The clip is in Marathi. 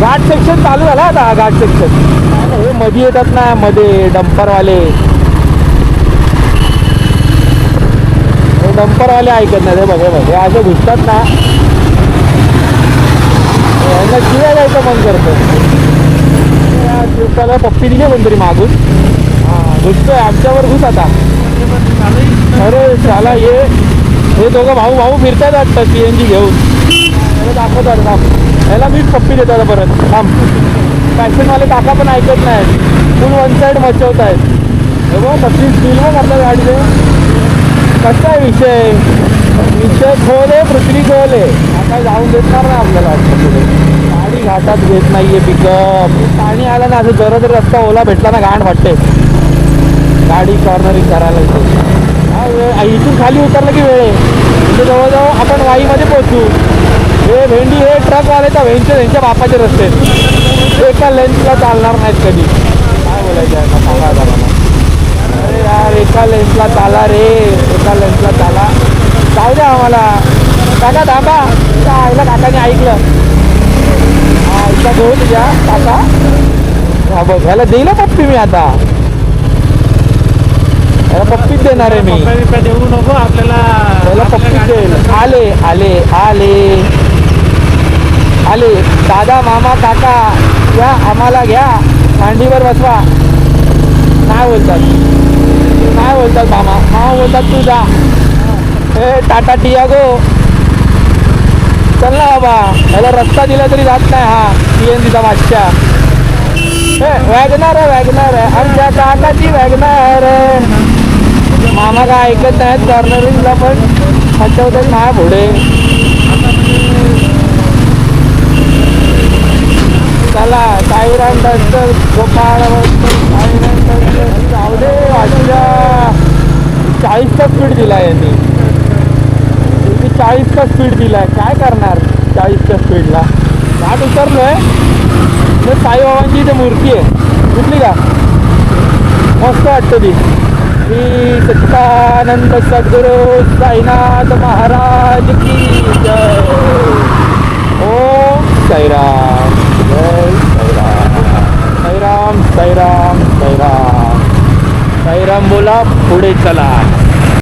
घाट सेक्शन चालू झाला आता हा घाट सेक्शन. हे मध्ये येतात ना मध्ये डंपरवाले ऐकत नाही. बघा हे असे घुसतात ना यांना शिवाय जायचं मन करतं. त्याला पप्पी दिली कोणतरी मागून. हां घुसतोय आमच्यावर घुस आता. अरे त्याला हे दोघं भाऊ फिरतात वाटतं CNG घेऊन. याला दाखवतात थांब याला मीच पप्पी देतात परत थांब. पॅशनवाले काका पण ऐकत नाहीत. फुल वन साईड मचवत आहेत. हे बघ कसली स्पीड मग आपल्या गाडीचे. कसा आहे विषय खोल आहे पृथ्वी खोल आहे. आता जाऊन देणार नाही आपल्याला वाटतं पुढे. गाडी घाटात घेत नाहीये पिकअप. पाणी आलं ना असं जरा जर रस्ता ओला भेटला ना घाण वाटते गाडी कॉर्नरिंग करायला. इथून खाली उतरलं की वेळ आहे म्हणजे जवळजवळ आपण वाईमध्ये पोहोचू. हे भेंडी हे ट्रकवाले तर त्यांच्या बापाचे रस्ते एका लेन्सला चालणार नाहीत कधी. काय बोलायचं आहे सांगा आता मला. अरे यार एका लेन्सला चाला रे. एका लेन्सला चाला. जाऊ द्या आम्हाला. काका थांबा. आईला काकाने ऐकलं. हा इथं घेऊन द्या काका. हा बघ ह्याला देईल पप्पी मी आता. याला पप्पीच देणार आहे मी. देऊ नको आपल्याला. त्याला पप्पीच देईल. आले आले आले आले दादा मामा काका या आम्हाला घ्या मांडीवर बसवा. नाही बोलतात मामा बोलतात तू जा. हे टाटा टियागो चल ना बाबा. याला रस्ता दिला तरी जात नाही हा CNGचा बादशाह. हे वॅगनार आहे आमच्या काकाची वॅगनार. मामा काय ऐकत नाहीत. कॉर्नरिंगला पण हटवतात माझ्या पुढे. चला साईराम डस्टर गोपाळ जाऊ दे. 40चा स्पीड दिला यांनी. 40चा स्पीड दिलाय. काय करणार 40च्या स्पीडला. घाट उतरलोय. साईबाबांची इथे मूर्ती आहे कुठली का मस्त वाटतं ती. श्री सच्चिदानंद सद्गुरू साईनाथ महाराज की जय. ओम साईराम. जय साईराम. साईराम बोला पुढे चला.